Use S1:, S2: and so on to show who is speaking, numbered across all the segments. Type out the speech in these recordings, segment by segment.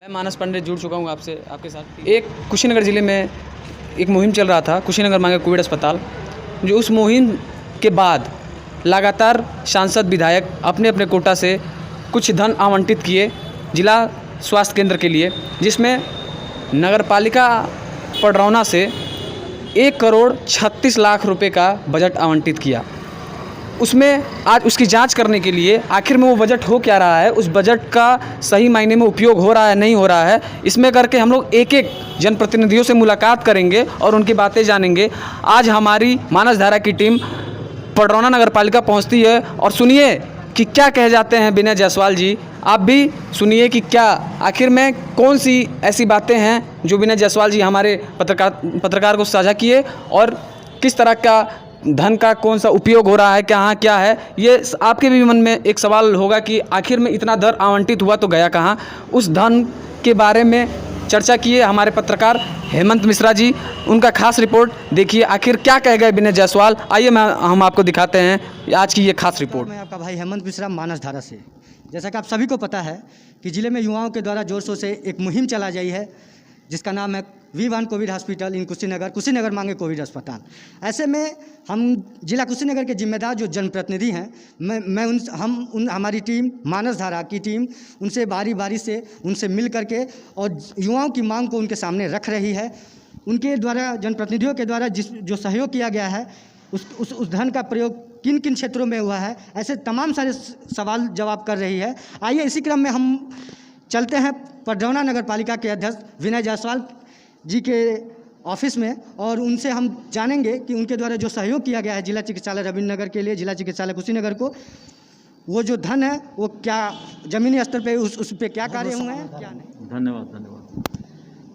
S1: मैं मानस पंडित जुड़ चुका हूँ आपसे आपके साथ। एक कुशीनगर ज़िले में एक मुहिम चल रहा था, कुशीनगर मांगे कोविड अस्पताल। जो उस मुहिम के बाद लगातार सांसद विधायक अपने अपने कोटा से कुछ धन आवंटित किए जिला स्वास्थ्य केंद्र के लिए, जिसमें नगरपालिका पडरौना से 1,36,00,000 रुपये का बजट आवंटित किया। उसमें आज उसकी जांच करने के लिए आखिर में वो बजट हो क्या रहा है, उस बजट का सही मायने में उपयोग हो रहा है नहीं हो रहा है, इसमें करके हम लोग एक एक जनप्रतिनिधियों से मुलाकात करेंगे और उनकी बातें जानेंगे। आज हमारी मानस धारा की टीम पडरौना नगर पालिका पहुँचती है और सुनिए कि क्या कह जाते हैं विनय जायसवाल जी। आप भी सुनिए कि क्या आखिर में कौन सी ऐसी बातें हैं जो विनय जायसवाल जी हमारे पत्रकार को साझा किए और किस तरह का धन का कौन सा उपयोग हो रहा है, कहाँ क्या है। ये आपके भी मन में एक सवाल होगा कि आखिर में इतना धन आवंटित हुआ तो गया कहाँ। उस धन के बारे में चर्चा किए हमारे पत्रकार हेमंत मिश्रा जी। उनका खास रिपोर्ट देखिए, आखिर क्या कह गए विनय जायसवाल। आइए हम आपको दिखाते हैं आज की ये खास रिपोर्ट।
S2: मैं आपका भाई हेमंत मिश्रा मानस धारा से। जैसा कि आप सभी को पता है कि ज़िले में युवाओं के द्वारा जोर शोर से एक मुहिम चलाई गई है जिसका नाम है V1 Covid hospital in Kushinagar मांगे कोविड अस्पताल। ऐसे में हम जिला कुशीनगर के जिम्मेदार जो जनप्रतिनिधि हैं, हमारी टीम मानस धारा की टीम उनसे बारी बारी से उनसे मिल करके और युवाओं की मांग को उनके सामने रख रही है। उनके द्वारा जनप्रतिनिधियों के द्वारा जो सहयोग किया गया है उस धन का प्रयोग किन किन क्षेत्रों में हुआ है, ऐसे तमाम सारे सवाल जवाब कर रही है। आइए इसी क्रम में हम चलते हैं पडरौना नगर पालिका के अध्यक्ष विनय जायसवाल जी के ऑफिस में और उनसे हम जानेंगे कि उनके द्वारा जो सहयोग किया गया है जिला चिकित्सालय रविंद्र नगर के लिए, जिला चिकित्सालय कुशीनगर को, वो जो धन है वो क्या ज़मीनी स्तर पे उस पर क्या कार्य हुए हैं, क्या नहीं।
S3: धन्यवाद।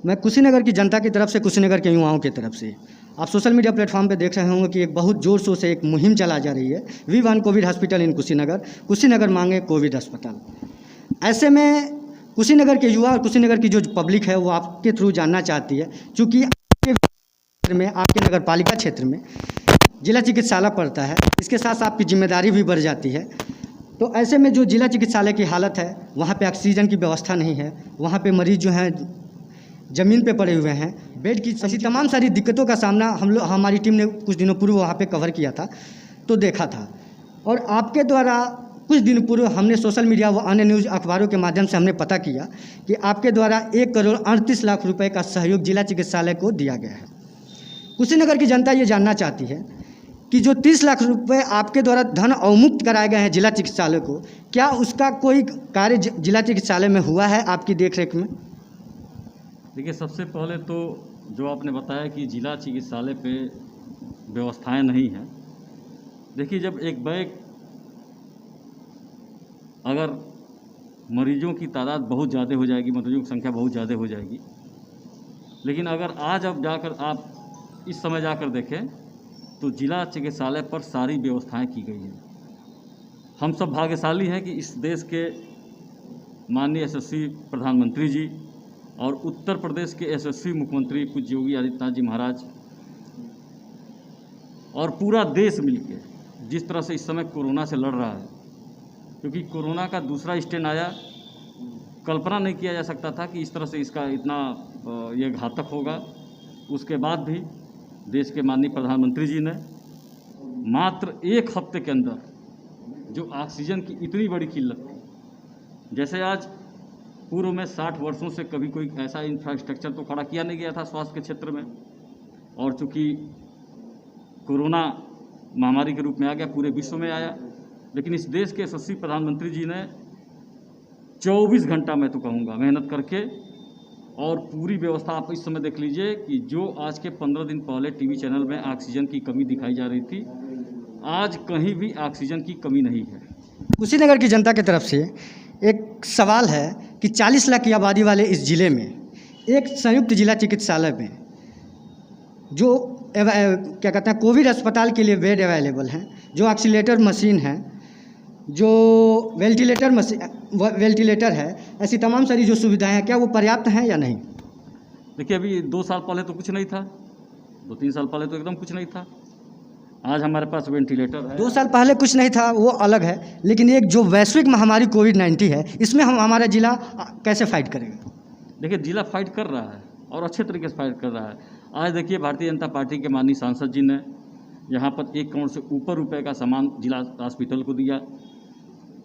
S2: मैं कुशीनगर की जनता की तरफ से, कुशीनगर के युवाओं की तरफ से, आप सोशल मीडिया प्लेटफॉर्म पे देख रहे होंगे कि एक बहुत जोर शोर से एक मुहिम चला जा रही है V1 Covid hospital in Kushinagar मांगे कोविड अस्पताल। ऐसे में कुशीनगर के युवा और कुशीनगर की जो पब्लिक है वो आपके थ्रू जानना चाहती है, चूँकि आपके क्षेत्र में, आपके नगर पालिका क्षेत्र में जिला चिकित्सालय पड़ता है, इसके साथ आपकी जिम्मेदारी भी बढ़ जाती है। तो ऐसे में जो जिला चिकित्सालय की हालत है, वहाँ पे ऑक्सीजन की व्यवस्था नहीं है, वहाँ पे मरीज जो हैं ज़मीन पे पड़े हुए हैं, बेड की ऐसी तमाम सारी दिक्कतों का सामना हमारी टीम ने कुछ दिनों पूर्व वहाँ पे कवर किया था तो देखा था। और आपके द्वारा कुछ दिन पूर्व हमने सोशल मीडिया व अन्य न्यूज़ अखबारों के माध्यम से हमने पता किया कि आपके द्वारा 1,38,00,000 रुपये का सहयोग जिला चिकित्सालय को दिया गया है। कुशीनगर की जनता ये जानना चाहती है कि जो 30 लाख रुपये आपके द्वारा धन अवमुक्त कराए गए हैं जिला चिकित्सालय को, क्या उसका कोई कार्य जिला चिकित्सालय में हुआ है आपकी देखरेख में?
S3: देखिए, सबसे पहले तो जो आपने बताया कि जिला चिकित्सालय पे व्यवस्थाएं नहीं हैं। देखिए, जब एक बैग अगर मरीजों की तादाद बहुत ज़्यादा हो जाएगी, मरीजों की संख्या बहुत ज़्यादा हो जाएगी, लेकिन अगर आज अब जाकर आप इस समय जाकर देखें तो जिला चिकित्सालय पर सारी व्यवस्थाएं की गई हैं। हम सब भाग्यशाली हैं कि इस देश के माननीय यशस्वी प्रधानमंत्री जी और उत्तर प्रदेश के यशस्वी मुख्यमंत्री पूज्य योगी आदित्यनाथ जी महाराज और पूरा देश मिलकर जिस तरह से इस समय कोरोना से लड़ रहा है, क्योंकि कोरोना का दूसरा स्ट्रेन आया, कल्पना नहीं किया जा सकता था कि इस तरह से इसका इतना ये घातक होगा। उसके बाद भी देश के माननीय प्रधानमंत्री जी ने मात्र 1 हफ्ते के अंदर जो ऑक्सीजन की इतनी बड़ी किल्लत थी, जैसे आज पूर्व में 60 वर्षों से कभी कोई ऐसा इंफ्रास्ट्रक्चर तो खड़ा किया नहीं गया था स्वास्थ्य के क्षेत्र में, और चूँकि कोरोना महामारी के रूप में आ गया, पूरे विश्व में आया, लेकिन इस देश के यशस्वी प्रधानमंत्री जी ने 24 घंटा, मैं तो कहूँगा, मेहनत करके और पूरी व्यवस्था, आप इस समय देख लीजिए कि जो आज के 15 दिन पहले टीवी चैनल में ऑक्सीजन की कमी दिखाई जा रही थी, आज कहीं भी ऑक्सीजन की कमी नहीं है।
S2: कुशीनगर की जनता की तरफ से एक सवाल है कि 40 लाख की आबादी वाले इस ज़िले में एक संयुक्त जिला चिकित्सालय में जो क्या कहते हैं कोविड अस्पताल के लिए बेड अवेलेबल हैं, जो ऑक्सीलेटर मशीन है, जो वेंटिलेटर है, ऐसी तमाम सारी जो सुविधाएं हैं, क्या वो पर्याप्त हैं या नहीं?
S3: देखिए, अभी 2 साल पहले तो कुछ नहीं था, 2-3 साल पहले तो एकदम कुछ नहीं था। आज हमारे पास वेंटिलेटर है।
S2: 2 साल पहले कुछ नहीं था वो अलग है, लेकिन एक जो वैश्विक महामारी कोविड-19 है, इसमें हमारा ज़िला कैसे फाइट करेगा?
S3: देखिए जिला फाइट कर रहा है और अच्छे तरीके से फाइट कर रहा है। आज देखिए भारतीय जनता पार्टी के माननीय सांसद जी ने यहाँ पर 1 करोड़ से ऊपर रुपए का सामान जिला हॉस्पिटल को दिया।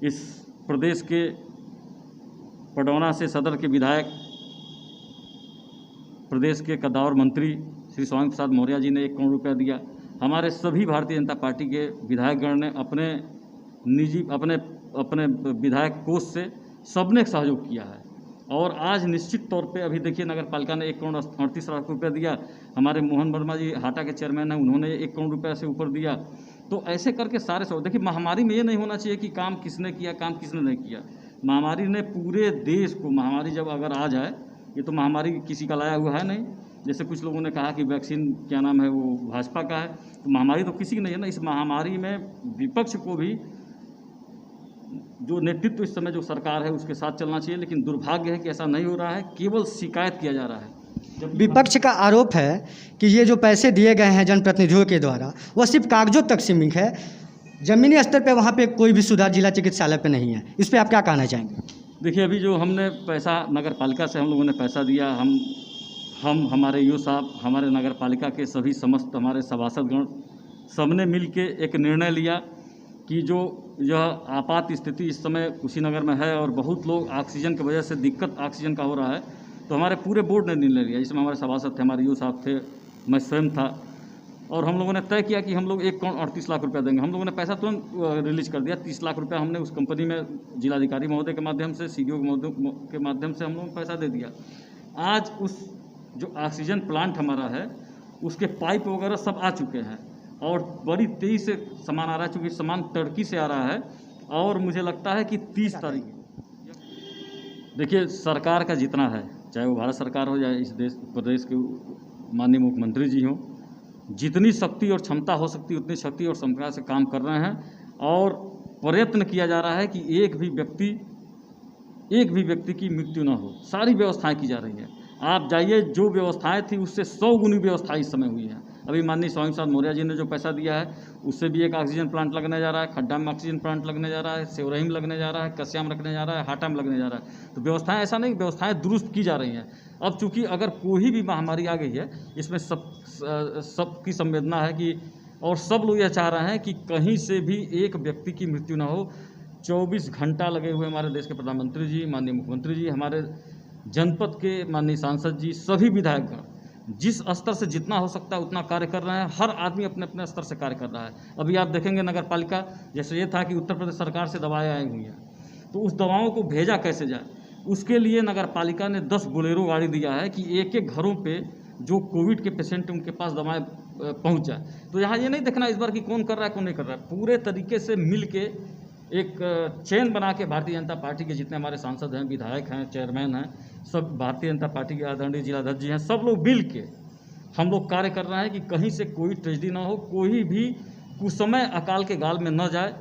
S3: इस प्रदेश के पडौना से सदर के विधायक, प्रदेश के कद्दावर मंत्री श्री स्वामी प्रसाद मौर्य जी ने 1 करोड़ रुपया दिया। हमारे सभी भारतीय जनता पार्टी के विधायकगण ने अपने निजी अपने विधायक कोष से सबने सहयोग किया है। और आज निश्चित तौर पे अभी देखिए नगर पालिका ने 1 करोड़ 38 लाख रुपया दिया। हमारे मोहन वर्मा जी हाटा के चेयरमैन हैं, उन्होंने 1 करोड़ रुपया से ऊपर दिया। तो ऐसे करके सारे सब देखिए, महामारी में ये नहीं होना चाहिए कि काम किसने किया, काम किसने नहीं किया। महामारी ने पूरे देश को, महामारी जब अगर आ जाए, ये तो महामारी किसी का लाया हुआ है नहीं। जैसे कुछ लोगों ने कहा कि वैक्सीन क्या नाम है वो भाजपा का है, तो महामारी तो किसी की नहीं है ना। इस महामारी में विपक्ष को भी, जो नेतृत्व इस समय जो सरकार है उसके साथ चलना चाहिए, लेकिन दुर्भाग्य है कि ऐसा नहीं हो रहा है, केवल शिकायत किया जा रहा है।
S2: विपक्ष का आरोप है कि ये जो पैसे दिए गए हैं जनप्रतिनिधियों के द्वारा वह सिर्फ कागजों तक सीमित है, ज़मीनी स्तर पे वहाँ पे कोई भी सुधार जिला चिकित्सालय पे नहीं है। इस पर आप क्या कहना चाहेंगे?
S3: देखिए, अभी जो हमने पैसा नगर पालिका से हम लोगों ने पैसा दिया, हम हमारे ईओ साहब, हमारे नगर पालिका के सभी समस्त हमारे सभासदगण सबने मिल के एक निर्णय लिया कि जो यह आपात स्थिति इस समय कुशीनगर में है और बहुत लोग ऑक्सीजन की वजह से दिक्कत ऑक्सीजन का हो रहा है, तो हमारे पूरे बोर्ड ने निर्णय लिया। इसमें हमारे सभासद थे, हमारे ईओ साहब थे, मैं स्वयं था, और हम लोगों ने तय किया कि हम लोग 1 करोड़ 38 लाख रुपया देंगे। हम लोगों ने पैसा तुरंत रिलीज कर दिया। 30 लाख रुपया हमने उस कंपनी में जिलाधिकारी महोदय के माध्यम से, सीडीओ के माध्यम से हम लोगों को पैसा दे दिया। आज उस जो ऑक्सीजन प्लांट हमारा है उसके पाइप वगैरह सब आ चुके हैं और बड़ी तेज़ी से सामान आ रहा है, चूँकि सामान टर्की से आ रहा है। और मुझे लगता है कि 30 तारीख, देखिए सरकार का जितना है, चाहे वो भारत सरकार हो या इस प्रदेश के माननीय मुख्यमंत्री जी हों, जितनी शक्ति और क्षमता हो सकती है उतनी शक्ति और क्षमता से काम कर रहे हैं। और प्रयत्न किया जा रहा है कि एक भी व्यक्ति की मृत्यु न हो। सारी व्यवस्थाएं की जा रही हैं। आप जाइए, जो व्यवस्थाएं थी उससे 100 गुनी व्यवस्था इस समय हुई है। अभी माननीय स्वामी प्रसाद मौर्य जी ने जो पैसा दिया है उससे भी एक ऑक्सीजन प्लांट लगने जा रहा है, खड्डा में ऑक्सीजन प्लांट लगने जा रहा है, सेवरही में लगने जा रहा है, कस्या में लगने जा रहा है, हाटा में लगने जा रहा है। तो व्यवस्थाएं, ऐसा नहीं, व्यवस्थाएं दुरुस्त की जा रही हैं। अब चूंकि अगर कोई भी महामारी आ गई है, इसमें सबकी संवेदना है कि, और सब लोग यह चाह रहे हैं कि कहीं से भी एक व्यक्ति की मृत्यु ना हो। 24 घंटा लगे हुए हमारे देश के प्रधानमंत्री जी, माननीय मुख्यमंत्री जी, हमारे जनपद के माननीय सांसद जी, सभी विधायकगण जिस स्तर से जितना हो सकता है उतना कार्य कर रहे हैं। हर आदमी अपने अपने स्तर से कार्य कर रहा है। अभी आप देखेंगे नगर पालिका, जैसे ये था कि उत्तर प्रदेश सरकार से दवाएं आई हुई हैं, तो उस दवाओं को भेजा कैसे जाए, उसके लिए नगर पालिका ने 10 बोलेरो गाड़ी दिया है कि एक एक घरों पे जो कोविड के पेशेंट उनके पास दवाएं पहुंच जाए। तो यहाँ ये नहीं देखना इस बार कि कौन कर रहा है कौन नहीं कर रहा है, पूरे तरीके से मिल के एक चेन बना के भारतीय जनता पार्टी के जितने हमारे सांसद हैं, विधायक हैं, चेयरमैन हैं, सब भारतीय जनता पार्टी के आदरणीय जिलाध्यक्ष जी हैं, सब लोग मिल के हम लोग कार्य कर रहे हैं कि कहीं से कोई ट्रेजेडी ना हो, कोई भी कुसमय अकाल के गाल में न जाए,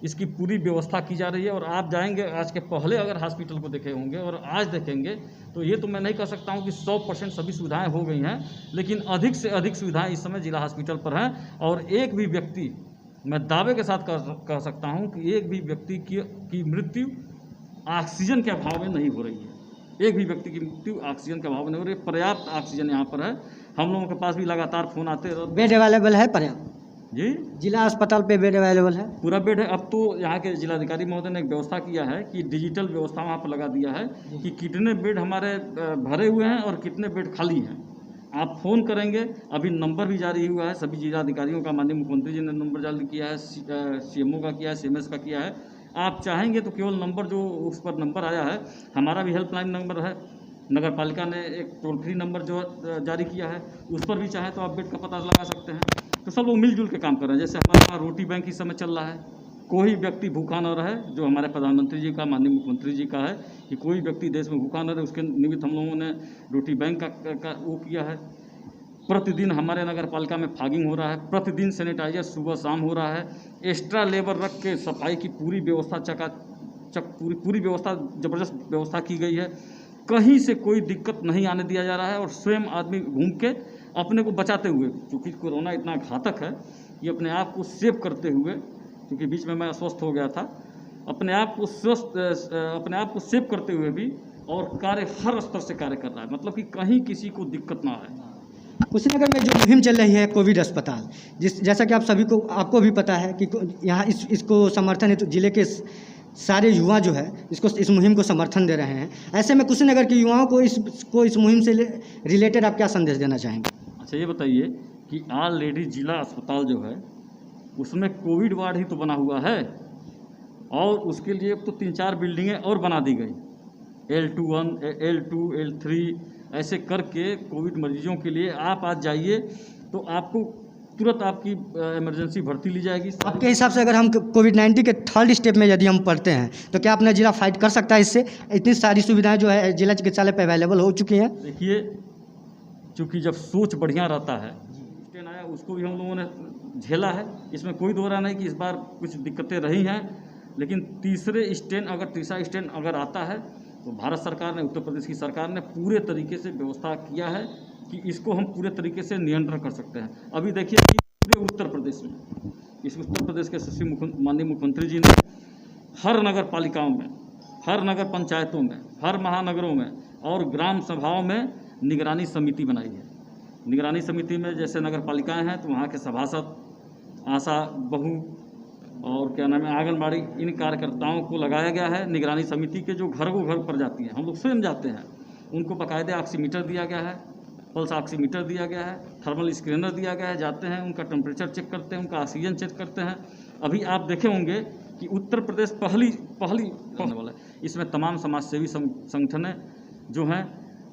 S3: इसकी पूरी व्यवस्था की जा रही है। और आप जाएंगे, आज के पहले अगर हॉस्पिटल को देखे होंगे और आज देखेंगे, तो ये तो मैं नहीं कह सकता हूँ कि 100% सभी सुविधाएँ हो गई हैं, लेकिन अधिक से अधिक सुविधाएँ इस समय जिला हॉस्पिटल पर हैं। और एक भी व्यक्ति, मैं दावे के साथ कह सकता हूं कि एक भी व्यक्ति की मृत्यु ऑक्सीजन के अभाव में नहीं हो रही है। एक भी व्यक्ति की मृत्यु ऑक्सीजन के अभाव में नहीं हो रही है। पर्याप्त ऑक्सीजन यहाँ पर है। हम लोगों के पास भी लगातार फोन आते हैं।
S2: बेड अवेलेबल है पर्याप्त?
S3: जी,
S2: जिला अस्पताल पे बेड अवेलेबल है?
S3: पूरा बेड है। अब तो यहाँ के जिलाधिकारी महोदय ने एक व्यवस्था किया है कि डिजिटल व्यवस्था वहाँ पर लगा दिया है कि कितने बेड हमारे भरे हुए हैं और कितने बेड खाली हैं। आप फ़ोन करेंगे, अभी नंबर भी जारी हुआ है सभी जिलाधिकारियों का, माननीय मुख्यमंत्री जी ने नंबर जारी किया है, सीएमओ का किया है, सीएमएस का किया है। आप चाहेंगे तो केवल नंबर जो उस पर नंबर आया है, हमारा भी हेल्पलाइन नंबर है, नगर पालिका ने एक टोल फ्री नंबर जो जारी किया है, उस पर भी चाहे तो आप बेड का पता लगा सकते हैं। तो सब लोग मिलजुल के काम कर रहे हैं। जैसे हमारे पास रोटी बैंक इस समय चल रहा है, कोई व्यक्ति भूखा न रहे, जो हमारे प्रधानमंत्री जी का, माननीय मुख्यमंत्री जी का है कि कोई व्यक्ति देश में भूखा न रहे, उसके निमित्त हम लोगों ने रोटी बैंक का वो किया है। प्रतिदिन हमारे नगर पालिका में फॉगिंग हो रहा है, प्रतिदिन सैनिटाइजर सुबह शाम हो रहा है। एक्स्ट्रा लेबर रख के सफाई की पूरी व्यवस्था पूरी व्यवस्था, ज़बरदस्त व्यवस्था की गई है। कहीं से कोई दिक्कत नहीं आने दिया जा रहा है। और स्वयं आदमी घूम के अपने को बचाते हुए, क्योंकि कोरोना इतना घातक है, ये अपने आप को सेव करते हुए, क्योंकि बीच में मैं अस्वस्थ हो गया था, अपने आप को सेव करते हुए भी और कार्य हर स्तर से कार्य कर रहा है, मतलब कि कहीं किसी को दिक्कत ना आए।
S2: कुशीनगर में जो मुहिम चल रही है कोविड अस्पताल, जैसा कि आप सभी को आपको भी पता है कि यहाँ इसको समर्थन है, तो जिले के सारे युवा जो है इस मुहिम को समर्थन दे रहे हैं। ऐसे में कुशीनगर के युवाओं को इस मुहिम से रिलेटेड आप क्या संदेश देना चाहेंगे?
S3: अच्छा, ये बताइए कि ऑलरेडी जिला अस्पताल जो है उसमें कोविड वार्ड ही तो बना हुआ है, और उसके लिए तो 3-4 बिल्डिंगें और बना दी गई, L2-1, L2, L3 ऐसे करके कोविड मरीजों के लिए आप आज जाइए तो आपको तुरंत आपकी इमरजेंसी भर्ती ली जाएगी।
S2: आपके हिसाब से अगर हम कोविड-19 के 3rd स्टेप में यदि हम पढ़ते हैं तो क्या अपना जिला फाइट कर सकता है इससे? इतनी सारी सुविधाएं जो है जिला चिकित्सालय पे अवेलेबल हो चुकी हैं।
S3: देखिए, चूँकि जब सोच बढ़िया रहता है, स्टेन आया उसको भी हम लोगों ने झेला है, इसमें कोई दोहरा नहीं कि इस बार कुछ दिक्कतें रही हैं, लेकिन तीसरा स्टेन अगर आता है तो भारत सरकार ने, उत्तर प्रदेश की सरकार ने पूरे तरीके से व्यवस्था किया है कि इसको हम पूरे तरीके से नियंत्रण कर सकते हैं। अभी देखिए कि पूरे उत्तर प्रदेश में, इस उत्तर प्रदेश के माननीय मुख्यमंत्री जी ने हर नगर पालिकाओं में, हर नगर पंचायतों में, हर महानगरों में और ग्राम सभाओं में निगरानी समिति बनाई है। निगरानी समिति में जैसे नगर पालिकाएँ हैं तो वहाँ के सभासद, आशा बहू और क्या नाम है आंगनबाड़ी, इन कार्यकर्ताओं को लगाया गया है निगरानी समिति के, जो घर को घर पर जाती हैं, हम लोग स्वयं जाते हैं, उनको बाकायदे ऑक्सीमीटर दिया गया है, पल्स ऑक्सीमीटर दिया गया है, थर्मल स्कैनर दिया गया है, जाते हैं उनका टेम्परेचर चेक करते हैं, उनका ऑक्सीजन चेक करते हैं। अभी आप देखे होंगे कि उत्तर प्रदेश पहली होने वाला है, इसमें तमाम समाजसेवी संगठन जो हैं,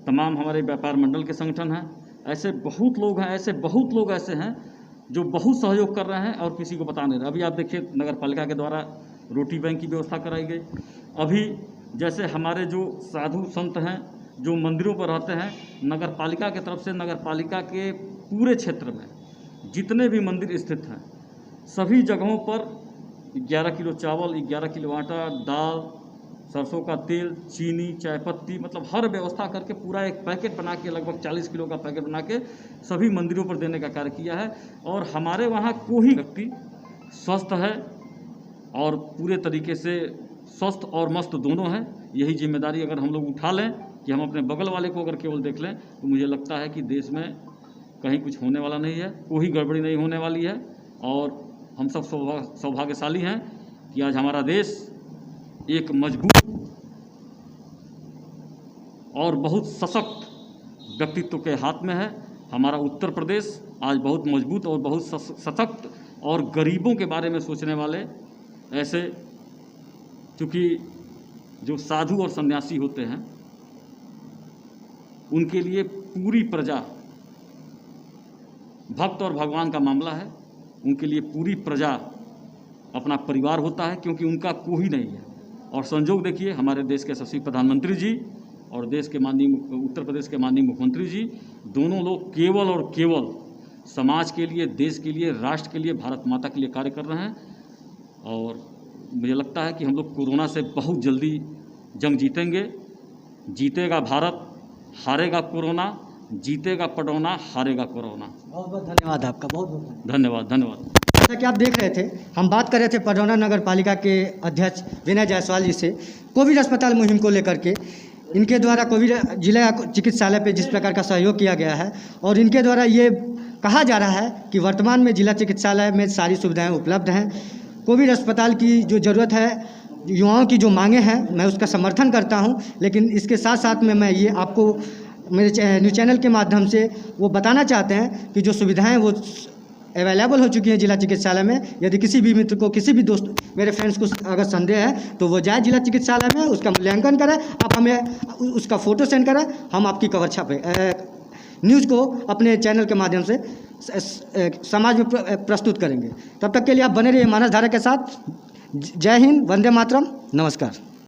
S3: तमाम हमारे व्यापार मंडल के संगठन हैं, ऐसे बहुत लोग ऐसे हैं जो बहुत सहयोग कर रहे हैं और किसी को बता नहीं रहे। अभी आप देखिए नगर पालिका के द्वारा रोटी बैंक की व्यवस्था कराई गई। अभी जैसे हमारे जो साधु संत हैं जो मंदिरों पर रहते हैं, नगर पालिका की तरफ से नगर पालिका के पूरे क्षेत्र में जितने भी मंदिर स्थित हैं सभी जगहों पर 11 किलो चावल, 11 किलो आटा, दाल, सरसों का तेल, चीनी, चाय पत्ती, मतलब हर व्यवस्था करके पूरा एक पैकेट बना के, लगभग 40 किलो का पैकेट बना के सभी मंदिरों पर देने का कार्य किया है। और हमारे वहाँ कोई व्यक्ति स्वस्थ है और पूरे तरीके से स्वस्थ और मस्त दोनों हैं। यही जिम्मेदारी अगर हम लोग उठा लें कि हम अपने बगल वाले को अगर केवल देख लें तो मुझे लगता है कि देश में कहीं कुछ होने वाला नहीं है, कोई गड़बड़ी नहीं होने वाली है। और हम सब सौभाग्यशाली हैं कि आज हमारा देश एक मजबूत और बहुत सशक्त व्यक्तित्व के हाथ में है। हमारा उत्तर प्रदेश आज बहुत मजबूत और बहुत सशक्त और गरीबों के बारे में सोचने वाले ऐसे, क्योंकि जो साधु और सन्यासी होते हैं उनके लिए पूरी प्रजा भक्त और भगवान का मामला है, उनके लिए पूरी प्रजा अपना परिवार होता है, क्योंकि उनका कोई नहीं है। और संजोग देखिए, हमारे देश के यशस्वी प्रधानमंत्री जी और देश के उत्तर प्रदेश के माननीय मुख्यमंत्री जी, दोनों लोग केवल और केवल समाज के लिए, देश के लिए, राष्ट्र के लिए, भारत माता के लिए कार्य कर रहे हैं। और मुझे लगता है कि हम लोग कोरोना से बहुत जल्दी जंग जीतेंगे। जीतेगा भारत, हारेगा कोरोना, जीतेगा पडौना, हारेगा कोरोना।
S2: बहुत बहुत धन्यवाद आपका, बहुत बहुत
S3: धन्यवाद।
S2: जैसा कि आप देख रहे थे, हम बात कर रहे थे पडौना नगर पालिका के अध्यक्ष विनय जायसवाल जी से कोविड अस्पताल मुहिम को लेकर के। इनके द्वारा कोविड जिला चिकित्सालय पे जिस प्रकार का सहयोग किया गया है और इनके द्वारा ये कहा जा रहा है कि वर्तमान में जिला चिकित्सालय में सारी सुविधाएं उपलब्ध हैं। कोविड अस्पताल की जो ज़रूरत है, युवाओं की जो मांगे हैं, मैं उसका समर्थन करता हूं, लेकिन इसके साथ साथ में मैं ये आपको मेरे न्यूज़ चैनल के माध्यम से वो बताना चाहते हैं कि जो सुविधाएं वो अवेलेबल हो चुकी हैं जिला चिकित्सालय में। यदि किसी भी मित्र को, किसी भी दोस्त, मेरे फ्रेंड्स को अगर संदेह है तो वो जाए जिला चिकित्सालय में, उसका मूल्यांकन करें, आप हमें उसका फ़ोटो सेंड करें, हम आपकी कवर छापे न्यूज़ को अपने चैनल के माध्यम से समाज में प्रस्तुत करेंगे। तब तक के लिए आप बने रहिए मानस धारा के साथ। जय हिंद, वंदे मातरम, नमस्कार।